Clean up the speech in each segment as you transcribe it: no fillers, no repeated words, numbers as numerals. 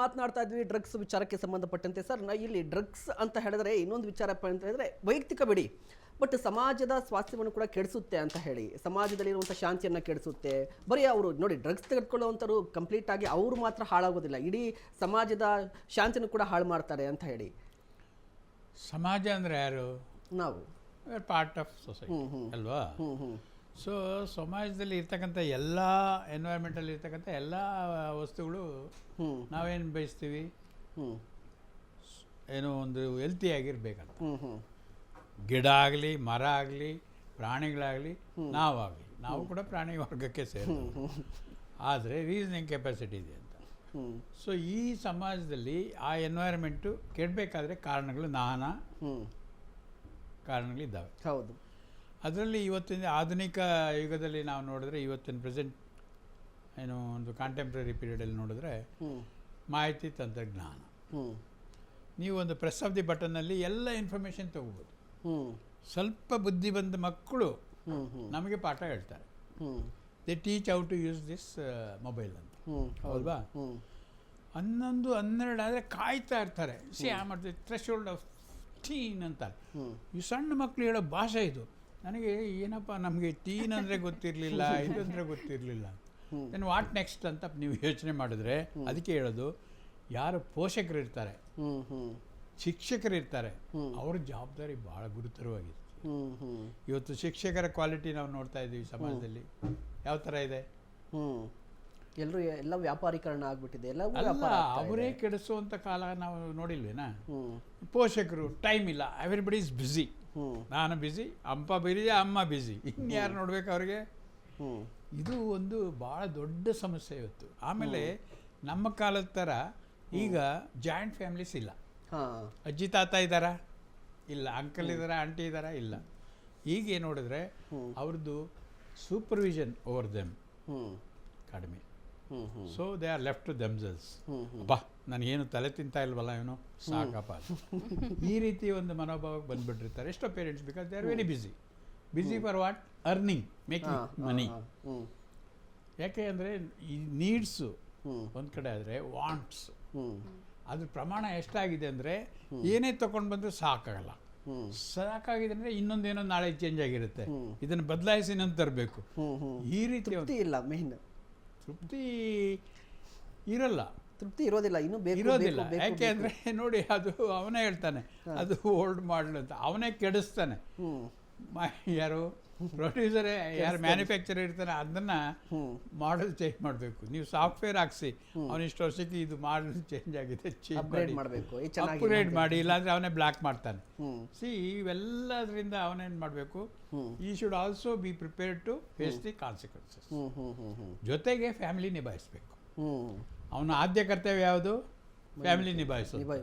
ಮಾತನಾಡ್ತಾ ಇದ್ವಿ ಡ್ರಗ್ಸ್ ವಿಚಾರಕ್ಕೆ ಸಂಬಂಧಪಟ್ಟಂತೆ ಸರ್. ಇಲ್ಲಿ ಡ್ರಗ್ಸ್ ಅಂತ ಹೇಳಿದ್ರೆ ಇನ್ನೊಂದು ವಿಚಾರಪ್ಪ ಅಂತ ಹೇಳಿದ್ರೆ ವೈಯಕ್ತಿಕ ಬಿಡಿ, ಬಟ್ ಸಮಾಜದ ಸ್ವಾಸ್ಥ್ಯವನ್ನು ಕೂಡ ಕೆಡಿಸುತ್ತೆ ಅಂತ ಹೇಳಿ, ಸಮಾಜದಲ್ಲಿರುವಂಥ ಶಾಂತಿಯನ್ನು ಕೆಡಿಸುತ್ತೆ. ಬರೀ ಅವರು ನೋಡಿ ಡ್ರಗ್ಸ್ ತೆಗೆದುಕೊಳ್ಳುವಂಥವ್ರು ಕಂಪ್ಲೀಟ್ ಆಗಿ ಅವರು ಮಾತ್ರ ಹಾಳಾಗೋದಿಲ್ಲ, ಇಡೀ ಸಮಾಜದ ಶಾಂತಿಯನ್ನು ಕೂಡ ಹಾಳು ಮಾಡ್ತಾರೆ ಅಂತ ಹೇಳಿ. ಸಮಾಜ ಅಂದರೆ ಯಾರು? ನಾವು ಪಾರ್ಟ್ ಆಫ್ ಸೊಸೈಟಿ ಅಲ್ವಾ? ಸೊ ಸಮಾಜದಲ್ಲಿ ಇರ್ತಕ್ಕಂಥ ಎಲ್ಲ ಎನ್ವೈರ್ಮೆಂಟಲ್ಲಿ ಇರ್ತಕ್ಕಂಥ ಎಲ್ಲ ವಸ್ತುಗಳು ನಾವೇನು ಬಯಸ್ತೀವಿ, ಏನೋ ಒಂದು ಹೆಲ್ತಿಯಾಗಿರ್ಬೇಕಂತ. ಗಿಡ ಆಗಲಿ, ಮರ ಆಗಲಿ, ಪ್ರಾಣಿಗಳಾಗಲಿ, ನಾವು ಕೂಡ ಪ್ರಾಣಿ ವರ್ಗಕ್ಕೆ ಸೇರೋದು. ಆದರೆ ರೀಸನಿಂಗ್ ಕೆಪಾಸಿಟಿ ಇದೆ ಅಂತ. ಸೊ ಈ ಸಮಾಜದಲ್ಲಿ ಆ ಎನ್ವೈರ್ಮೆಂಟು ಕೆಡಬೇಕಾದ್ರೆ ಕಾರಣಗಳು ನಾನಾ ಕಾರಣಗಳಿದ್ದಾವೆ. ಹೌದು. ಅದರಲ್ಲಿ ಇವತ್ತಿನ ಆಧುನಿಕ ಯುಗದಲ್ಲಿ ನಾವು ನೋಡಿದ್ರೆ, ಇವತ್ತಿನ ಪ್ರೆಸೆಂಟ್ ಏನು ಒಂದು ಕಾಂಟೆಂಪ್ರರಿ ಪೀರಿಯಡಲ್ಲಿ ನೋಡಿದ್ರೆ ಮಾಹಿತಿ ತಂತ್ರಜ್ಞಾನ, ನೀವು ಒಂದು ಪ್ರೆಸ್ ಆಫ್ ದಿ ಬಟನ್ನಲ್ಲಿ ಎಲ್ಲ ಇನ್ಫಾರ್ಮೇಷನ್ ತಗೋಬೋದು. ಸ್ವಲ್ಪ ಬುದ್ಧಿ ಬಂದ ಮಕ್ಕಳು ನಮಗೆ ಪಾಠ ಹೇಳ್ತಾರೆ. They teach how to use this mobile ಅಂತ, ಹೌದಾ? 11, 12 ಆದರೆ ಕಾಯ್ತಾ ಇರ್ತಾರೆ. See I am at the threshold of teen ಅಂತಾರೆ. ಈ ಸಣ್ಣ ಮಕ್ಕಳು ಹೇಳೋ ಭಾಷೆ ಇದು. ನನಗೆ ಏನಪ್ಪ, ನಮಗೆ ಟೀನ್ ಅಂದರೆ ಗೊತ್ತಿರಲಿಲ್ಲ, ಇದಂದರೆ ಗೊತ್ತಿರಲಿಲ್ಲ. ದೆನ್ ವಾಟ್ ನೆಕ್ಸ್ಟ್ ಅಂತ ನೀವು ಯೋಚನೆ ಮಾಡಿದ್ರೆ, ಅದಕ್ಕೆ ಹೇಳೋದು, ಯಾರು ಪೋಷಕರು ಇರ್ತಾರೆ, ಶಿಕ್ಷಕರು ಇರ್ತಾರೆ, ಅವ್ರ ಜವಾಬ್ದಾರಿ ಭಾಳ ಗುರುತರವಾಗಿದೆ. ಇವತ್ತು ಶಿಕ್ಷಕರ ಕ್ವಾಲಿಟಿ ನಾವು ನೋಡ್ತಾ ಇದ್ದೀವಿ ಸಮಾಜದಲ್ಲಿ ಯಾವ ಥರ ಇದೆ. ಎಲ್ಲ ವ್ಯಾಪಾರೀಕರಣ ಆಗ್ಬಿಟ್ಟಿದೆ. ಅವರೇ ಕೆಡಿಸುವಂಥ ಕಾಲ ನಾವು ನೋಡಿಲ್ವೇನಾ? ಪೋಷಕರು ಟೈಮ್ ಇಲ್ಲ, ಎವ್ರಿಬಡಿ ಇಸ್ ಬ್ಯುಸಿ. ನಾನು ಬ್ಯುಸಿ, ಅಪ್ಪ ಬ್ಯುಸಿ, ಅಮ್ಮ ಬ್ಯುಸಿ, ಇನ್ಯಾರು ನೋಡ್ಬೇಕು ಅವ್ರಿಗೆ? ಇದು ಒಂದು ಭಾಳ ದೊಡ್ಡ ಸಮಸ್ಯೆ ಇವತ್ತು. ಆಮೇಲೆ ನಮ್ಮ ಕಾಲದ ಥರ ಈಗ ಜಾಯಿಂಟ್ ಫ್ಯಾಮಿಲೀಸ್ ಇಲ್ಲ. ಅಜ್ಜಿ ತಾತ ಇದ್ದಾರಾ? ಇಲ್ಲ. ಅಂಕಲ್ ಇದ್ದಾರಾ, ಆಂಟಿ ಇದ್ದಾರಾ? ಇಲ್ಲ. ಹೀಗೆ ನೋಡಿದ್ರೆ ಅವ್ರದ್ದು ಸೂಪರ್ವಿಷನ್ ಓವರ್ ದೆಮ್ ಕಡಿಮೆ. So they are left to themselves. ಅಬ್ಬಾ, ನನಗೇನು ತಲೆ ತಿಂತಾ ಇಲ್ವಲ್ಲ, ಇವನು ಸಾಕಪ್ಪ, ಈ ರೀತಿ ಒಂದು ಮನೋಭಾವಕ್ಕೆ ಬಂದುಬಿಟ್ಟಿರ್ತಾರೆ ಎಷ್ಟೋ parents. Because they are very busy for what? Earning, making money. ಯಾಕೆ ಅಂದರೆ ಈ ನೀಡ್ಸು ಒಂದು ಕಡೆ ಆದರೆ ವಾಂಟ್ಸ್ ಅದ್ರ ಪ್ರಮಾಣ ಎಷ್ಟಾಗಿದೆ ಅಂದರೆ, ಏನೇ ತೊಗೊಂಡು ಬಂದರೂ ಸಾಕಾಗಲ್ಲ. ಸಾಕಾಗಿದೆ ಅಂದರೆ ಇನ್ನೊಂದೇನೋ ನಾಳೆ ಚೇಂಜ್ ಆಗಿರುತ್ತೆ, ಇದನ್ನು ಬದಲಾಯಿಸಿ ಇನ್ನೊಂದು ತರಬೇಕು. ಈ ರೀತಿ ಇಲ್ಲ, ಮೇನ್ ತೃಪ್ತಿ ಇರೋದಿಲ್ಲ, ಇನ್ನೂ ಇರೋದಿಲ್ಲ. ಯಾಕೆ ಅಂದರೆ ನೋಡಿ, ಅದು ಅವನೇ ಹೇಳ್ತಾನೆ ಅದು ಓಲ್ಡ್ ಮಾಡಲ್ ಅಂತ, ಅವನೇ ಕೆಡಿಸ್ತಾನೆ. ಯಾರು ಪ್ರೊಡ್ಯೂಸರೇ, ಯಾರು ಮ್ಯಾನುಫ್ಯಾಕ್ಚರರ್ ಇರ್ತಾನೆ, ಅದನ್ನು ಮಾಡಲ್ ಚೇಂಜ್ ಮಾಡಬೇಕು. ನೀವು ಸಾಫ್ಟ್ವೇರ್ ಹಾಕ್ಸಿ, ಅವನು ಇಷ್ಟು ವರ್ಷಕ್ಕೆ ಇದು ಮಾಡಲ್ ಚೇಂಜ್ ಆಗಿದೆ, ಅಪ್ಗ್ರೇಡ್ ಮಾಡಬೇಕು, ಅಪ್ಗ್ರೇಡ್ ಮಾಡಿ, ಇಲ್ಲಾಂದರೆ ಅವನೇ ಬ್ಲ್ಯಾಕ್ ಮಾಡ್ತಾನೆ. ಸಿ, ಇವೆಲ್ಲದರಿಂದ ಅವನೇನು ಮಾಡಬೇಕು? He should also be prepared to face the consequences. ಜೊತೆಗೆ ಫ್ಯಾಮಿಲಿ ನಿಭಾಯಿಸಬೇಕು. ಅವನ ಆದ್ಯ ಕರ್ತವ್ಯ ಯಾವುದು? ಫ್ಯಾಮಿಲಿ ನಿಭಾಯಿಸೋದು.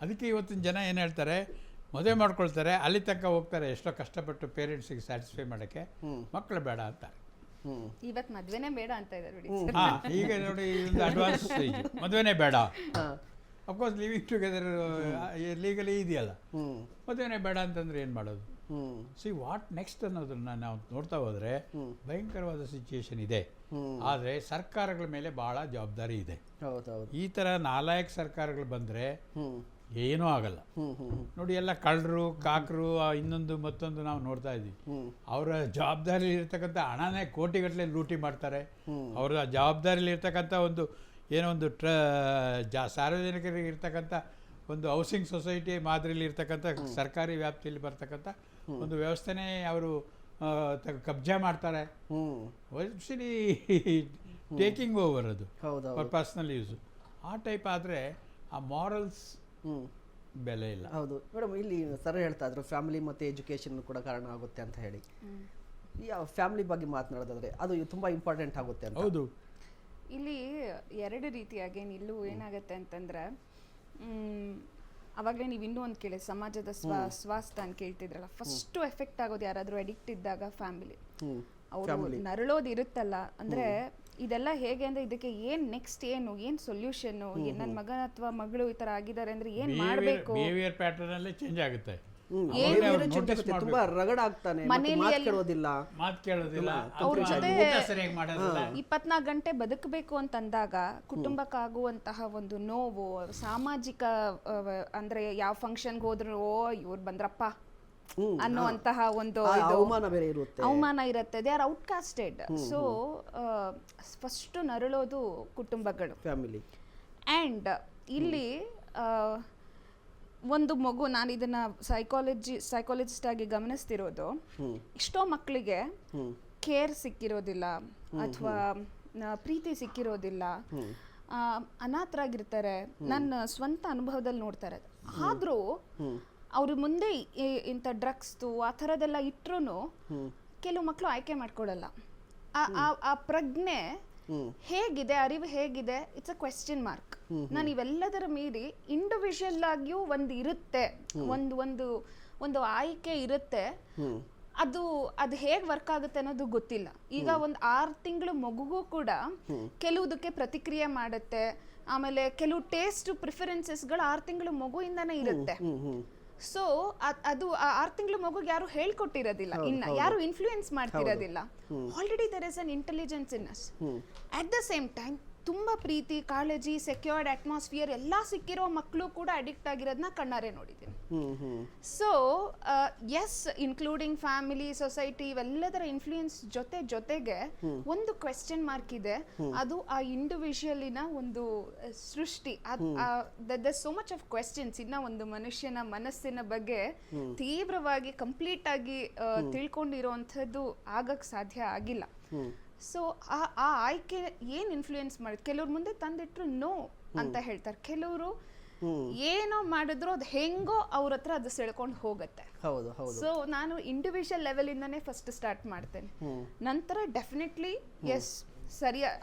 ಅದಕ್ಕೆ ಇವತ್ತಿನ ಜನ ಏನು ಹೇಳ್ತಾರೆ, ಮದುವೆ ಮಾಡ್ಕೊಳ್ತಾರೆ, ಅಲ್ಲಿ ತನಕ ಹೋಗ್ತಾರೆ, ಎಷ್ಟೋ ಕಷ್ಟಪಟ್ಟು ಪೇರೆಂಟ್ಸಿಗೆ ಸ್ಯಾಟಿಸ್ಫೈ ಮಾಡೋಕ್ಕೆ, ಮಕ್ಕಳು ಬೇಡ ಅಂತಾರೆ. ಇವತ್ತು ಮದುವೆನೇ ಬೇಡ ಅಂತ ಇದ್ದಾರೆ. ಈಗ ನೋಡಿ, ಒಂದು ಅಡ್ವಾನ್ಸ್ ಸ್ಟೇಜ್, ಮದುವೆನೇ ಬೇಡ. ಅಫ್ಕೋರ್ಸ್ ಲಿವಿಂಗ್ ಟುಗೆದರ್ ಲೀಗಲಿ ಇದೆಯಲ್ಲ, ಮದುವೆನೇ ಬೇಡ ಅಂತಂದ್ರೆ ಏನು ಮಾಡೋದು? ಸಿ ವಾಟ್ ನೆಕ್ಸ್ಟ್ ಅನ್ನೋದನ್ನ ನಾವು ನೋಡ್ತಾ ಹೋದರೆ ಭಯಂಕರವಾದ ಸಿಚುಯೇಷನ್ ಇದೆ. ಆದರೆ ಸರ್ಕಾರಗಳ ಮೇಲೆ ಭಾಳ ಜವಾಬ್ದಾರಿ ಇದೆ. ಈ ಥರ ನಾಲಾಯಕ್ ಸರ್ಕಾರಗಳು ಬಂದರೆ ಏನೂ ಆಗಲ್ಲ. ನೋಡಿ, ಎಲ್ಲ ಕಳ್ಳರು, ಕಾಕರು, ಇನ್ನೊಂದು ಮತ್ತೊಂದು ನಾವು ನೋಡ್ತಾ ಇದ್ದೀವಿ. ಅವರ ಜವಾಬ್ದಾರಿಯಲ್ಲಿ ಇರ್ತಕ್ಕಂಥ ಹಣನೇ ಕೋಟಿಗಟ್ಟಲೆ ಲೂಟಿ ಮಾಡ್ತಾರೆ. ಅವರ ಜವಾಬ್ದಾರಿಯಲ್ಲಿ ಇರ್ತಕ್ಕಂಥ ಒಂದು ಏನೋ ಒಂದು ಸಾರ್ವಜನಿಕರಿಗೆ ಇರ್ತಕ್ಕಂಥ ಒಂದು ಹೌಸಿಂಗ್ ಸೊಸೈಟಿ ಮಾದರಿಯಲ್ಲಿ ಇರ್ತಕ್ಕಂಥ ಸರ್ಕಾರಿ ವ್ಯಾಪ್ತಿಯಲ್ಲಿ ಬರ್ತಕ್ಕಂಥ ಒಂದು ವ್ಯವಸ್ಥೆನೇ ಅವರು ಕಬ್ಜಾ ಮಾಡ್ತಾರೆ. ಟೇಕಿಂಗ್ ಓವರ್ ಅದು ಫಾರ್ ಪರ್ಸನಲ್ ಯೂಸು. ಆ ಟೈಪ್ ಆದರೆ ಆ ಮಾರಲ್ಸ್ ಬೆಲೆ ಇಲ್ಲ. ಹೌದು ಮೇಡಮ್, ಇಲ್ಲಿ ಸರ್ ಹೇಳ್ತಾ ಇದ್ರು ಫ್ಯಾಮಿಲಿ ಮತ್ತು ಎಜುಕೇಷನ್ ಕೂಡ ಕಾರಣ ಆಗುತ್ತೆ ಅಂತ ಹೇಳಿ. ಈ ಫ್ಯಾಮಿಲಿ ಬಗ್ಗೆ ಮಾತನಾಡೋದಾದ್ರೆ ಅದು ತುಂಬ ಇಂಪಾರ್ಟೆಂಟ್ ಆಗುತ್ತೆ ಅಂತ. ಹೌದು. ಇಲ್ಲಿ ಎರಡು ರೀತಿಯಾಗಿ ಇಲ್ಲೂ ಏನಾಗುತ್ತೆ ಅಂತಂದ್ರೆ, ಅವಾಗಲೇ ನೀವು ಇನ್ನೂ ಒಂದು ಕೇಳಿ, ಸಮಾಜದ ಸ್ವಾಸ್ಥ್ಯ ಅಂತ ಕೇಳ್ತಿದ್ರಲ್ಲ, ಫಸ್ಟು ಎಫೆಕ್ಟ್ ಆಗೋದು ಯಾರಾದರೂ ಅಡಿಕ್ಟ್ ಇದ್ದಾಗ ಫ್ಯಾಮಿಲಿ. ಅವರು ನರಳೋದು ಇರುತ್ತಲ್ಲ, ಅಂದರೆ ಇದೆಲ್ಲ ಹೇಗೆ ಅಂದರೆ ಇದಕ್ಕೆ ಏನು ನೆಕ್ಸ್ಟ್, ಏನು ಸೊಲ್ಯೂಷನ್ನು, ನನ್ನ ಮಗ ಅಥವಾ ಮಗಳು ಈ ಥರ ಆಗಿದ್ದಾರೆ ಅಂದರೆ ಏನು ಮಾಡಬೇಕು? ಬಿಹೇವಿಯರ್ ಪ್ಯಾಟರ್ನ್ ಅಲ್ಲೇ ಚೇಂಜ್ ಆಗುತ್ತೆ. ಅವಾಗ್ಲೇ ಅವ್ರು change notice ಆಗುತ್ತೆ. ಮಾಡ್ಬೇಕು. ತುಂಬಾ ರಗಡ ಆಗ್ತಾನೆ, ಮನೇಲಿ ಮಾತು ಕೇಳೋದಿಲ್ಲ. ಮಾತು ಕೇಳೋದಿಲ್ಲ, ಅವ್ರ ಅಥವಾ ಜೊತೆ ಊಟ ಸರಿಯಾಗಿ ಮಾಡೋದಿಲ್ಲ. 24 ಗಂಟೆ ಬದುಕಬೇಕು ಅಂತಂದಾಗ ಕುಟುಂಬಕ್ಕಾಗುವಂತಹ ಒಂದು ನೋವು, ಸಾಮಾಜಿಕ ಅಂದ್ರೆ ಯಾವ ಫಂಕ್ಷನ್ಗೆ ಹೋದ್ರು ಓ ಇವ್ರು ಬಂದ್ರಪ್ಪ ಅನ್ನುವಂತಹ ಒಂದು ಆ ಇದು ಅವಮಾನ ಬೇರೆ ಇರುತ್ತೆ. ಅವಮಾನ ಇರುತ್ತೆ. They are outcasted. So first ನರಳೋದು ಕುಟುಂಬಗಳು. ಫ್ಯಾಮಿಲಿ. ಆ್ಯಂಡ್ ಇಲ್ಲಿ ಒಂದು ಮಗು, ನಾನು ಇದನ್ನ ಸೈಕಾಲಜಿಸ್ಟ್ ಆಗಿ ಗಮನಿಸ್ತಿರೋದು, ಎಷ್ಟೋ ಮಕ್ಕಳಿಗೆ ಕೇರ್ ಸಿಕ್ಕಿರೋದಿಲ್ಲ ಅಥವಾ ಪ್ರೀತಿ ಸಿಕ್ಕಿರೋದಿಲ್ಲ, ಅನಾಥರಾಗಿರ್ತಾರೆ. ನನ್ನ ಸ್ವಂತ ಅನುಭವದಲ್ಲಿ ನೋಡ್ತಾ ಇರೋದು. ಆದರೂ ಅವ್ರ ಮುಂದೆ ಇಂಥ ಡ್ರಗ್ಸ್ದು ಆ ಥರದ್ದೆಲ್ಲ ಇಟ್ರೂ ಕೆಲವು ಮಕ್ಕಳು ಆಯ್ಕೆ ಮಾಡ್ಕೊಳ್ಳಲ್ಲ. ಆ ಪ್ರಜ್ಞೆ ಹೇಗಿದೆ, ಅರಿವು ಹೇಗಿದೆ, ಇಟ್ಸ್ ಅ ಕ್ವೆಶ್ಚನ್ ಮಾರ್ಕ್. ನಾನು ಇವೆಲ್ಲದರ ಮೀರಿ ಇಂಡಿವಿಜುವಲ್ ಆಗಿಯೂ ಒಂದು ಇರುತ್ತೆ, ಒಂದು ಆಯ್ಕೆ ಇರುತ್ತೆ. ಅದು ಹೇಗೆ ವರ್ಕ್ ಆಗುತ್ತೆ ಅನ್ನೋದು ಗೊತ್ತಿಲ್ಲ. ಈಗ ಒಂದು 6 ತಿಂಗಳು ಮಗುಗೂ ಕೂಡ ಕೆಲವುದಕ್ಕೆ ಪ್ರತಿಕ್ರಿಯೆ ಮಾಡುತ್ತೆ. ಆಮೇಲೆ ಕೆಲವು ಟೇಸ್ಟ್ ಪ್ರಿಫರೆನ್ಸಸ್ಗಳು 6 ತಿಂಗಳು ಮಗುವಿಂದಾನೇ ಇರುತ್ತೆ. ಸೊ ಅದು 6 ತಿಂಗಳು ಮಗುಗೆ ಯಾರು ಹೇಳ್ಕೊಟ್ಟಿರೋದಿಲ್ಲ, ಇನ್ನ ಯಾರು ಇನ್ಫ್ಲೂಯೆನ್ಸ್ ಮಾಡ್ತಿರೋದಿಲ್ಲ. Already there is an intelligence in us. At the same time ತುಂಬಾ ಪ್ರೀತಿ, ಕಾಳಜಿ, ಸೆಕ್ಯೂರ್ಡ್ ಅಟ್ಮಾಸ್ಫಿಯರ್ ಎಲ್ಲ ಸಿಕ್ಕಿರೋ ಮಕ್ಕಳು ಕೂಡ ಅಡಿಕ್ಟ್ ಆಗಿರೋದನ್ನ ಕಣ್ಣಾರೆ ನೋಡಿದ್ದೀನಿ. So yes, including family, society, ಇವೆಲ್ಲದರ ಇನ್ಫ್ಲೂಯೆನ್ಸ್ ಜೊತೆಗೆ ಒಂದು ಕ್ವೆಶ್ಚನ್ ಮಾರ್ಕ್ ಇದೆ. ಅದು ಆ ಇಂಡಿವಿಜುವಲಿನ ಒಂದು ಸೃಷ್ಟಿ. So much of questions. ಇನ್ನ ಒಂದು ಮನುಷ್ಯನ ಮನಸ್ಸಿನ ಬಗ್ಗೆ ತೀವ್ರವಾಗಿ ಕಂಪ್ಲೀಟ್ ಆಗಿ ತಿಳ್ಕೊಂಡಿರೋಂಥದ್ದು ಆಗಕ್ಕೆ ಸಾಧ್ಯ ಆಗಿಲ್ಲ. ಸೊ ಆ ಆಯ್ಕೆ ಏನ್ ಇನ್ಫ್ಲೂಯೆನ್ಸ್ ಮಾಡುತ್ತೆ? ಕೆಲವ್ರ ಮುಂದೆ ತಂದಿಟ್ರು ನೋ ಅಂತ ಹೇಳ್ತಾರೆ, ಕೆಲವರು ಏನೋ ಮಾಡಿದ್ರು ಅದು ಹೆಂಗೋ ಅವ್ರ ಹತ್ರ ಅದು ಸೆಳ್ಕೊಂಡು ಹೋಗುತ್ತೆ. ಸೊ ನಾನು ಇಂಡಿವಿಜುವಲ್ ಲೆವೆಲ್ ಇಂದಾನೆ ಫಸ್ಟ್ ಸ್ಟಾರ್ಟ್ ಮಾಡ್ತೇನೆ. ನಂತರ ಡೆಫಿನೆಟ್ಲಿ ಎಸ್,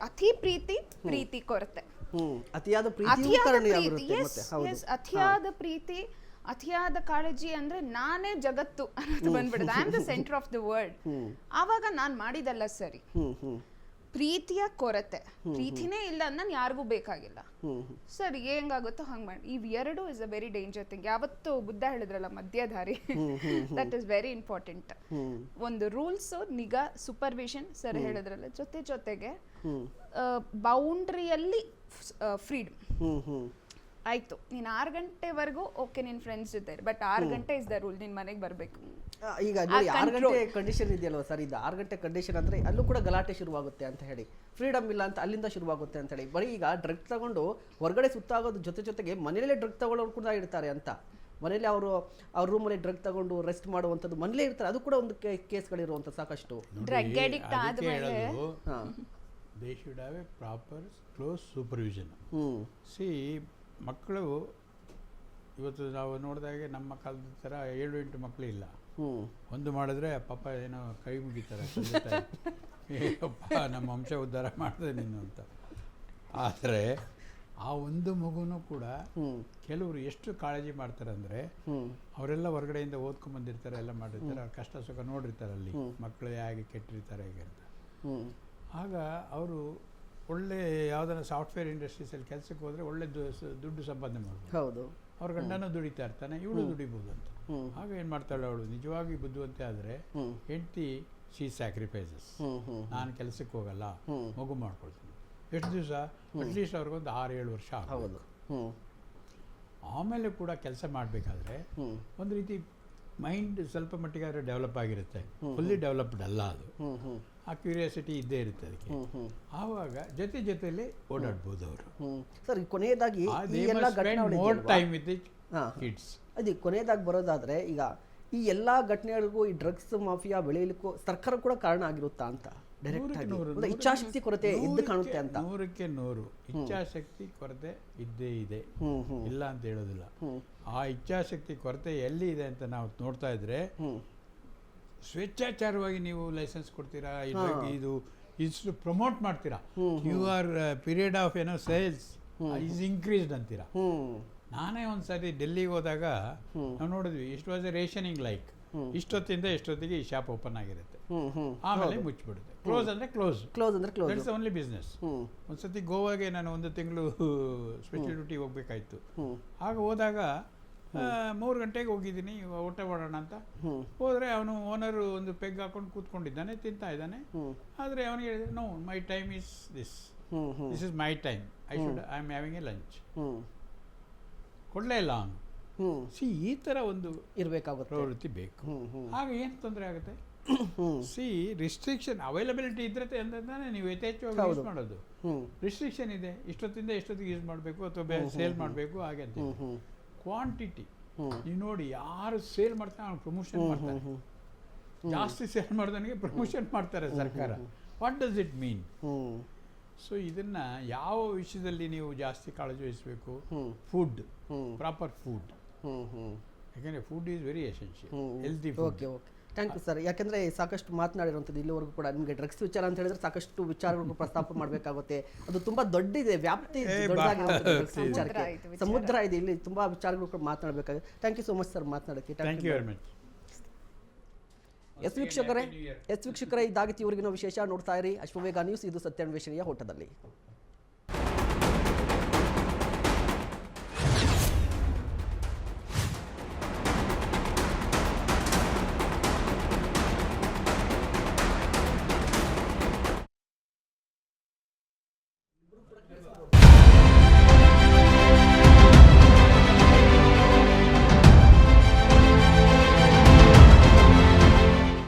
ಅತಿ ಪ್ರೀತಿ ಕೊರತೆ, ಅತಿಯಾದ ಪ್ರೀತಿ, ಅತಿಯಾದ ಕಾಳಜಿ ಅಂದ್ರೆ ನಾನೇ ಜಗತ್ತು ಅನ್ನೋದು ಬಂದ್ಬಿಡುತ್ತೆ. I am the centre of the world. ಆವಾಗ ನಾನ್ ಮಾಡಿದಲ್ಲ ಸರಿ. ಪ್ರೀತಿಯ ಕೊರತೆ, ಪ್ರೀತಿನೇ ಇಲ್ಲ ನಾನು ಯಾರಿಗೂ ಬೇಕಾಗಿಲ್ಲ, ಸರಿ ಹೆಂಗಾಗುತ್ತೋ ಹಂಗ್ ಮಾಡಿ. ಇವೆರಡು is a very danger thing. ಯಾವತ್ತು ಬುದ್ಧ ಹೇಳಿದ್ರಲ್ಲ ಮಧ್ಯದಾರಿ, ದಟ್ ಇಸ್ ವೆರಿ ಇಂಪಾರ್ಟೆಂಟ್. ಒಂದು ರೂಲ್ಸ್, ನಿಗಾ, ಸೂಪರ್ವಿಷನ್, ಸರ್ ಹೇಳಿದ್ರಲ್ಲ, ಜೊತೆಗೆ ಬೌಂಡ್ರಿಯಲ್ಲಿ ಫ್ರೀಡಮ್. ಆಯ್ತು, ನೀನ್ 6 ಗಂಟೆವರೆಗೂ ಓಕೆ ನಿನ್ ಫ್ರೆಂಡ್ಸ್ ಜೊತೆ, ಬಟ್ 6 ಗಂಟೆ ಇಸ್ ದ ರೂಲ್, ನಿನ್ ಮನೆಗೆ ಬರ್ಬೇಕು. ಈಗ 6 ಗಂಟೆ ಕಂಡೀಷನ್ ಇದೆಯಲ್ವ ಸರ್, ಇದು 6 ಗಂಟೆ ಕಂಡೀಷನ್ ಅಂದ್ರೆ ಅಲ್ಲೂ ಕೂಡ ಗಲಾಟೆ ಶುರುವಾಗುತ್ತೆ ಅಂತ ಹೇಳಿ, ಫ್ರೀಡಮ್ ಇಲ್ಲ ಅಂತ ಅಲ್ಲಿಂದ ಶುರುವಾಗುತ್ತೆ ಅಂತ ಹೇಳಿ. ಬರೀ ಈಗ ಡ್ರಗ್ ತಗೊಂಡು ಹೊರಗಡೆ ಸುತ್ತಾಗೋದು ಜೊತೆಗೆ ಮನೆಯಲ್ಲೇ ಡ್ರಗ್ ತಗೊಳ್ಳೋರು ಕೂಡ ಇರ್ತಾರೆ ಅಂತ. ಮನೇಲಿ ಅವ್ರ ರೂಮಲ್ಲಿ ಡ್ರಗ್ ತಗೊಂಡು ರೆಸ್ಟ್ ಮಾಡುವಂಥದ್ದು ಮನೇಲೇ ಇರ್ತಾರೆ. ಅದು ಕೂಡ ಒಂದು ಕೇಸ್ಗಳಿರುವಂಥ ಸಾಕಷ್ಟು. ಡ್ರಗ್ ಅಡಿಕ್ಟ್ ಆದ್ಮೇಲೆ they should have A proper close supervision. C, ಮಕ್ಕಳು ಇವತ್ತು ನಾವು ನೋಡಿದಾಗೆ ನಮ್ಮ ಕಾಲದ ಥರ 7-8 ಮಕ್ಕಳು ಇಲ್ಲ. ಒಂದು ಮಾಡಿದ್ರೆ ಪಾಪ ಏನೋ ಕೈ ಮುಗಿತಾರೆ, ಅಪ್ಪ ನಮ್ಮ ವಂಶ ಉದ್ಧಾರ ಮಾಡಿದೆ ನೀನು ಅಂತ. ಆದರೆ ಆ ಒಂದು ಮಗುನೂ ಕೂಡ ಕೆಲವರು ಎಷ್ಟು ಕಾಳಜಿ ಮಾಡ್ತಾರೆ ಅಂದರೆ, ಅವರೆಲ್ಲ ಹೊರಗಡೆಯಿಂದ ಓದ್ಕೊಂಡ್ಬಂದಿರ್ತಾರೆ, ಎಲ್ಲ ಮಾಡಿರ್ತಾರೆ, ಅವ್ರ ಕಷ್ಟ ಸುಖ ನೋಡಿರ್ತಾರೆ ಅಲ್ಲಿ ಮಕ್ಕಳು ಹೇಗೆ ಕೆಟ್ಟಿರ್ತಾರೆ ಹೇಗೆ ಅಂತ. ಆಗ ಅವರು ಒಳ್ಳೆ ಯಾವುದಾರ ಸಾಫ್ಟ್ವೇರ್ ಇಂಡಸ್ಟ್ರೀಸಲ್ಲಿ ಕೆಲಸಕ್ಕೆ ಹೋದರೆ ಒಳ್ಳೆ ದುಡ್ಡು ಸಂಪಾದನೆ ಮಾಡ್ಬೋದು. ಹೌದು, ಅವ್ರ ಗಂಡನೂ ದುಡಿತಾ ಇರ್ತಾನೆ, ಇವಳು ದುಡಿಬೋದು ಅಂತ. ಆಗ ಏನು ಮಾಡ್ತಾಳೆ ಅವಳು, ನಿಜವಾಗಿ ಬುದ್ಧಿವಂತೆ ಆದರೆ ಹೆಂಡತಿ ಶಿ ಸ್ಯಾಕ್ರಿಫೈಸಸ್. ನಾನು ಕೆಲಸಕ್ಕೆ ಹೋಗಲ್ಲ, ಮಗು ಮಾಡ್ಕೊಳ್ತೀನಿ. ಎಷ್ಟು ದಿವಸ? ಅಟ್ಲೀಸ್ಟ್ ಅವ್ರಿಗೊಂದು 6-7 ವರ್ಷ ಆಗೋದು. ಆಮೇಲೆ ಕೂಡ ಕೆಲಸ ಮಾಡಬೇಕಾದ್ರೆ ಒಂದು ರೀತಿ ಮೈಂಡ್ ಸ್ವಲ್ಪ ಮಟ್ಟಿಗಾದ್ರೆ ಡೆವಲಪ್ ಆಗಿರುತ್ತೆ, ಫುಲ್ಲಿ ಡೆವಲಪ್ಡ್ ಅಲ್ಲ ಅದು. ಆ ಕ್ಯೂರಿಯಾಸಿಟಿ ಇದ್ದೇ ಇರುತ್ತೆ ಅದಕ್ಕೆ. ಆವಾಗ ಜೊತೆಯಲ್ಲಿ ಓಡಾಡ್ಬೋದು ಅವರು. ಸರ್, ಕೊನೆಯದಾಗಿ ಮೋರ್ ಟೈಮ್ ವಿತ್ ಕಿಡ್ಸ್. ಅದು ಕೊನೆಯದಾಗಿ ಬರೋದಾದ್ರೆ, ಈಗ ಈ ಎಲ್ಲ ಘಟನೆಗಳಿಗೂ ಈ ಡ್ರಗ್ಸ್ ಮಾಫಿಯಾ ಬೆಳೆಯಲಿಕ್ಕೂ ಸರ್ಕಾರ ಕೂಡ ಕಾರಣ ಆಗಿರುತ್ತಾ ಅಂತ ಡೈರೆಕ್ಟ್ ಆಗಿ? ಇಚ್ಛಾಶಕ್ತಿ ಕೊರತೆ ಇದ್ದು ಕಾಣುತ್ತೆ ಅಂತ. 100ಕ್ಕೆ 100 ಇಚ್ಛಾಶಕ್ತಿ ಕೊರತೆ ಇದ್ದೇ ಇದೆ, ಇಲ್ಲ ಅಂತ ಹೇಳೋದಿಲ್ಲ. ಆ ಇಚ್ಛಾಶಕ್ತಿ ಕೊರತೆ ಎಲ್ಲಿ ಇದೆ ಅಂತ ನಾವು ನೋಡ್ತಾ ಇದ್ರೆ, ಸ್ವೇಚ್ಛಾಚಾರವಾಗಿ ನೀವು ಲೈಸೆನ್ಸ್ ಕೊಡ್ತೀರಾ, ಇದು ಇಷ್ಟು ಪ್ರಮೋಟ್ ಮಾಡ್ತೀರಾ, ಯು ಆರ್ ಪೀರಿಯಡ್ ಆಫ್ ಏನೋ ಸೇಲ್ಸ್ ಈಸ್ ಇನ್ಕ್ರೀಸ್ಡ್ ಅಂತೀರಾ. ನಾನೇ ಒಂದ್ಸರಿ ಡೆಲ್ಲಿಗೆ ಹೋದಾಗ ನಾವು ನೋಡಿದ್ವಿ, it was a rationing like, ಇಷ್ಟೊತ್ತಿಂದ ಎಷ್ಟೊತ್ತಿಗೆ ಈ ಶಾಪ್ ಓಪನ್ ಆಗಿರುತ್ತೆ, ಆಮೇಲೆ ಮುಚ್ಚಿಬಿಡುತ್ತೆ. ಕ್ಲೋಸ್ ಅಂದ್ರೆ ಕ್ಲೋಸ್, ದಟ್ಸ್ ಓನ್ಲಿ ಬಿಸ್ನೆಸ್. ಒಂದ್ಸತಿ ಗೋವಾಗೆ ನಾನು 1 ತಿಂಗಳು ಸ್ಪೆಷಲ್ ಡ್ಯೂಟಿ ಹೋಗ್ಬೇಕಾಯ್ತು. ಆಗ ಹೋದಾಗ 3 ಗಂಟೆಗೆ ಹೋಗಿದ್ದೀನಿ ಊಟ ಮಾಡೋಣ ಅಂತ ಹೋದರೆ ಅವನು ಓನರು ಒಂದು ಪೆಗ್ ಹಾಕೊಂಡು ಕೂತ್ಕೊಂಡಿದ್ದಾನೆ, ತಿಂತಾ ಇದ್ದಾನೆ. ಆದರೆ ಅವನಿಗೆ ಹೇಳಿದೆ, no my time is this is my time, I am having a lunch. ಕೊಡಲೇ ಇಲ್ಲ ಅವನು. ಈ ಥರ ಒಂದು ಇರಬೇಕಾಗುತ್ತೆ ಪ್ರವೃತ್ತಿ ಬೇಕು. ಆಗ ಏನು ತೊಂದರೆ ಆಗುತ್ತೆ? ರಿಸ್ಟ್ರಿಕ್ಷನ್ ಅವೈಲಬಿಲಿಟಿ ಇದ್ರೆ ಅಂತಾನೆ ನೀವು ಯಥೇಚ್ಛವಾಗಿ ಯೂಸ್ ಮಾಡೋದು. ರಿಸ್ಟ್ರಿಕ್ಷನ್ ಇದೆ, ಇಷ್ಟೊತ್ತಿಂದ ಎಷ್ಟೊತ್ತಿಗೆ ಯೂಸ್ ಮಾಡಬೇಕು ಅಥವಾ ಸೇಲ್ ಮಾಡಬೇಕು ಹಾಗೆ ಅಂತ. ಕ್ವಾಂಟಿಟಿ ನೀವು ನೋಡಿ, ಯಾರು ಸೇಲ್ ಮಾಡ್ತಾರೆ ಅವ್ನು ಪ್ರಮೋಷನ್ ಮಾಡ್ತಾರೆ. ಜಾಸ್ತಿ ಸೇಲ್ ಮಾಡಿದವನಿಗೆ ಪ್ರಮೋಷನ್ ಮಾಡ್ತಾರೆ ಸರ್ಕಾರ. What does it mean? So ಇದನ್ನ ಯಾವ ವಿಷಯದಲ್ಲಿ ನೀವು ಜಾಸ್ತಿ ಕಾಳಜಿ ವಹಿಸಬೇಕು? Food, proper food. ಯಾಕೆಂದರೆ food is very essential, healthy food. Okay okay, thank you sir. ಯಾಕೆಂದರೆ ಸಾಕಷ್ಟು ಮಾತನಾಡಿರುವಂಥದ್ದು ಇಲ್ಲಿವರೆಗೂ ಕೂಡ. ನಿಮಗೆ ಡ್ರಗ್ಸ್ ವಿಚಾರ ಅಂತ ಹೇಳಿದ್ರೆ ಸಾಕಷ್ಟು ವಿಚಾರಗಳು ಪ್ರಸ್ತಾಪ ಮಾಡಬೇಕಾಗುತ್ತೆ. ಅದು ತುಂಬ ದೊಡ್ಡಿದೆ, ವ್ಯಾಪ್ತಿ ದೊಡ್ಡದಾಗಿರುವಂಥದ್ದು ಡ್ರಗ್ಸ್ ವಿಚಾರಕ್ಕೆ. ಸಮುದ್ರ ಇದೆ, ಇಲ್ಲಿ ತುಂಬ ವಿಚಾರಗಳು ಕೂಡ ಮಾತನಾಡಬೇಕಾಗುತ್ತೆ. Thank you so much sir ಮಾತನಾಡೋಕ್ಕೆ. Thank you very much. Yes ವೀಕ್ಷಕರೇ, ಇದಾಗಿತ್ತು ಇವರಿಗಿನ ವಿಶೇಷ. ನೋಡ್ತಾ ಇರಿ ಅಶ್ವವೇಗ ನ್ಯೂಸ್, ಇದು ಸತ್ಯಾನ್ವೇಷಣೆಯ ಹೋಟದಲ್ಲಿ.